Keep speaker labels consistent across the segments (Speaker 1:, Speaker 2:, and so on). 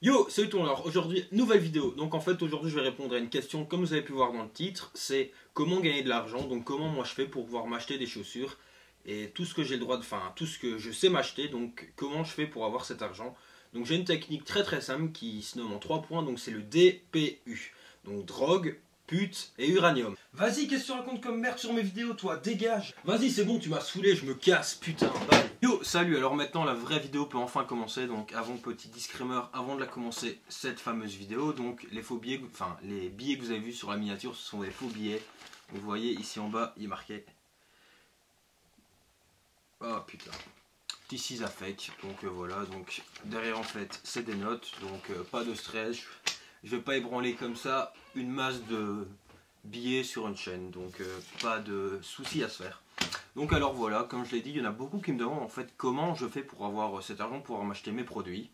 Speaker 1: Yo, salut tout le monde. Alors aujourd'hui, nouvelle vidéo. Donc en fait, aujourd'hui, je vais répondre à une question comme vous avez pu voir dans le titre. C'est comment gagner de l'argent. Donc comment moi je fais pour pouvoir m'acheter des chaussures et tout ce que j'ai le droit de, enfin tout ce que je sais m'acheter. Donc comment je fais pour avoir cet argent. Donc j'ai une technique très simple qui se nomme en 3 points. Donc c'est le DPU. Donc drogue, pute et uranium. Vas-y, qu'est-ce que tu racontes comme merde sur mes vidéos, toi? Dégage. Vas-y, c'est bon, tu m'as saoulé, je me casse, putain. Bye. Yo, salut. Alors maintenant, la vraie vidéo peut enfin commencer. Donc avant, petit disclaimer, avant de la commencer, cette fameuse vidéo. Donc les faux billets, enfin les billets que vous avez vus sur la miniature, ce sont des faux billets. Vous voyez ici en bas, il est marqué. Oh putain. This is a fake. Donc voilà. Donc derrière en fait, c'est des notes. Donc pas de stress. Je vais pas ébranler comme ça une masse de billets sur une chaîne, donc pas de soucis à se faire. Donc alors voilà, comme je l'ai dit, il y en a beaucoup qui me demandent en fait comment je fais pour avoir cet argent pour m'acheter mes produits.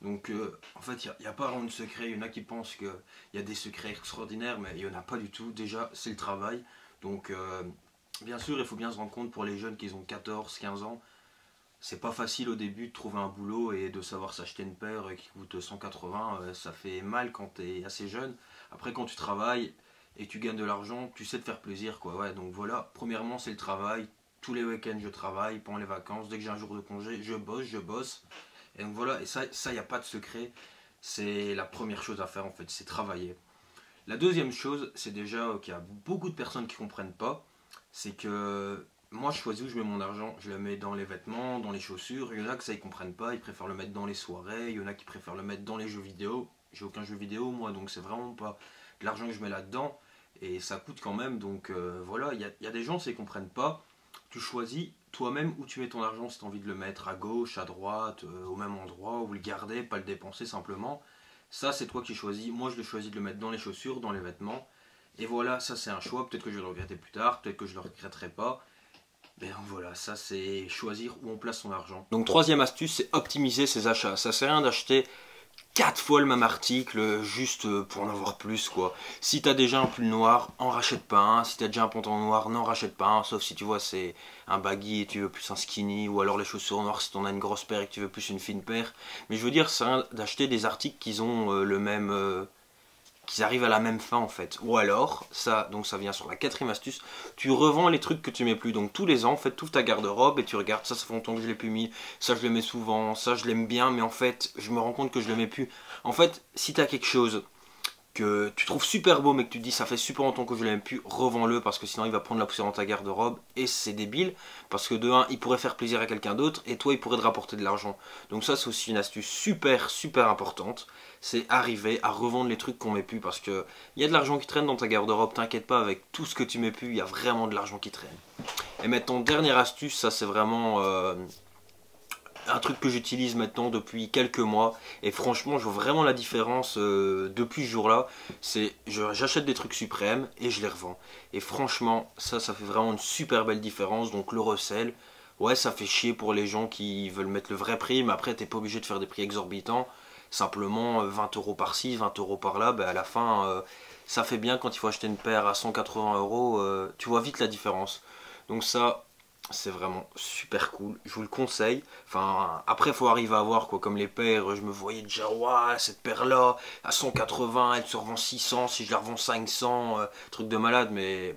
Speaker 1: Donc en fait il n'y a pas vraiment de secret, il y en a qui pensent qu'il y a des secrets extraordinaires, mais il n'y en a pas du tout. Déjà c'est le travail, donc bien sûr il faut bien se rendre compte pour les jeunes qui ont 14-15 ans, c'est pas facile au début de trouver un boulot et de savoir s'acheter une paire qui coûte 180, ça fait mal quand tu es assez jeune. Après quand tu travailles et tu gagnes de l'argent, tu sais te faire plaisir quoi. Ouais, donc voilà, premièrement c'est le travail. Tous les week-ends je travaille, pendant les vacances, dès que j'ai un jour de congé, je bosse. Et donc voilà, et ça y a pas de secret. C'est la première chose à faire en fait, c'est travailler. La deuxième chose, c'est déjà qu'il y a beaucoup de personnes qui comprennent pas, c'est que moi je choisis où je mets mon argent. Je le mets dans les vêtements, dans les chaussures. Il y en a que ça ils comprennent pas, ils préfèrent le mettre dans les soirées. Il y en a qui préfèrent le mettre dans les jeux vidéo. J'ai aucun jeu vidéo moi, donc c'est vraiment pas de l'argent que je mets là-dedans. Et ça coûte quand même, donc voilà, il y a des gens qui ne comprennent pas. Tu choisis toi-même où tu mets ton argent, si tu as envie de le mettre à gauche, à droite, au même endroit, ou le garder, pas le dépenser simplement. Ça c'est toi qui choisis. Moi je le choisis de le mettre dans les chaussures, dans les vêtements. Et voilà, ça c'est un choix, peut-être que je vais le regretter plus tard, peut-être que je ne le regretterai pas. Ben voilà, ça c'est choisir où on place son argent. Donc troisième astuce, c'est optimiser ses achats. Ça sert à rien d'acheter 4 fois le même article juste pour en avoir plus quoi. Si t'as déjà un pull noir, en rachète pas un. Si t'as déjà un pantalon noir, n'en rachète pas un. Sauf si tu vois c'est un baggy et tu veux plus un skinny. Ou alors les chaussures noires si t'en as une grosse paire et que tu veux plus une fine paire. Mais je veux dire, c'est rien d'acheter des articles qui ont le même... qu'ils arrivent à la même fin en fait. Ou alors, ça vient sur la quatrième astuce, tu revends les trucs que tu mets plus. Donc tous les ans, en fait, tu ouvres ta garde-robe et tu regardes, ça fait longtemps que je l'ai plus mis, ça je le mets souvent, ça je l'aime bien, mais en fait, je me rends compte que je le mets plus. En fait, si tu as quelque chose que tu trouves super beau mais que tu te dis ça fait super longtemps que je l'aime plus, revends-le parce que sinon il va prendre la poussière dans ta garde-robe et c'est débile parce que de un il pourrait faire plaisir à quelqu'un d'autre et toi il pourrait te rapporter de l'argent. Donc ça c'est aussi une astuce super importante, c'est arriver à revendre les trucs qu'on met plus parce que il y a de l'argent qui traîne dans ta garde-robe, t'inquiète pas, avec tout ce que tu mets plus il y a vraiment de l'argent qui traîne. Et maintenant dernière astuce, ça c'est vraiment un truc que j'utilise maintenant depuis quelques mois et franchement je vois vraiment la différence depuis ce jour là, c'est j'achète des trucs suprêmes et je les revends et franchement ça fait vraiment une super belle différence. Donc le resell, ouais ça fait chier pour les gens qui veulent mettre le vrai prix, mais après t'es pas obligé de faire des prix exorbitants, simplement 20 euros par-ci, 20 euros par-là, ben à la fin ça fait bien. Quand il faut acheter une paire à 180 euros, tu vois vite la différence. Donc ça c'est vraiment super cool, je vous le conseille. Enfin, après, il faut arriver à voir quoi, comme les paires. Je me voyais déjà, waouh, cette paire-là, à 180, elle se revend 600, si je la revends 500, truc de malade, mais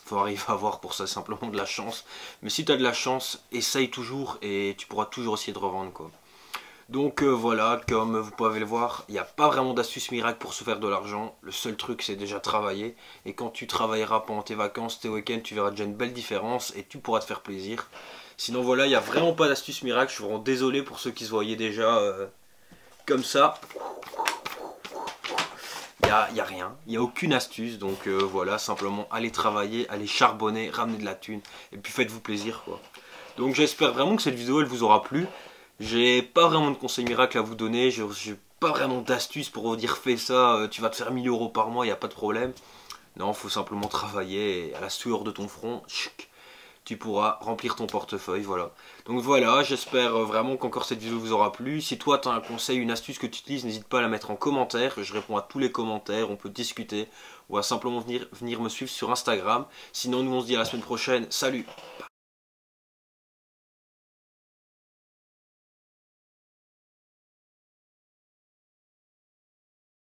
Speaker 1: faut arriver à voir pour ça, simplement de la chance. Mais si tu as de la chance, essaye toujours et tu pourras toujours essayer de revendre quoi. Donc voilà, comme vous pouvez le voir, il n'y a pas vraiment d'astuce miracle pour se faire de l'argent. Le seul truc c'est déjà travailler. Et quand tu travailleras pendant tes vacances, tes week-ends, tu verras déjà une belle différence et tu pourras te faire plaisir. Sinon voilà, il n'y a vraiment pas d'astuce miracle. Je suis vraiment désolé pour ceux qui se voyaient déjà comme ça. Il n'y a rien, il n'y a aucune astuce. Donc voilà, simplement allez travailler, allez charbonner, ramener de la thune. Et puis faites-vous plaisir quoi. Donc j'espère vraiment que cette vidéo elle vous aura plu. J'ai pas vraiment de conseils miracles à vous donner, j'ai pas vraiment d'astuces pour vous dire fais ça, tu vas te faire 1000 euros par mois, il n'y a pas de problème. Non, il faut simplement travailler et à la sueur de ton front, tu pourras remplir ton portefeuille, voilà. Donc voilà, j'espère vraiment qu'encore cette vidéo vous aura plu. Si toi tu as un conseil, une astuce que tu utilises, n'hésite pas à la mettre en commentaire, je réponds à tous les commentaires, on peut discuter, ou à simplement venir me suivre sur Instagram. Sinon nous on se dit à la semaine prochaine, salut!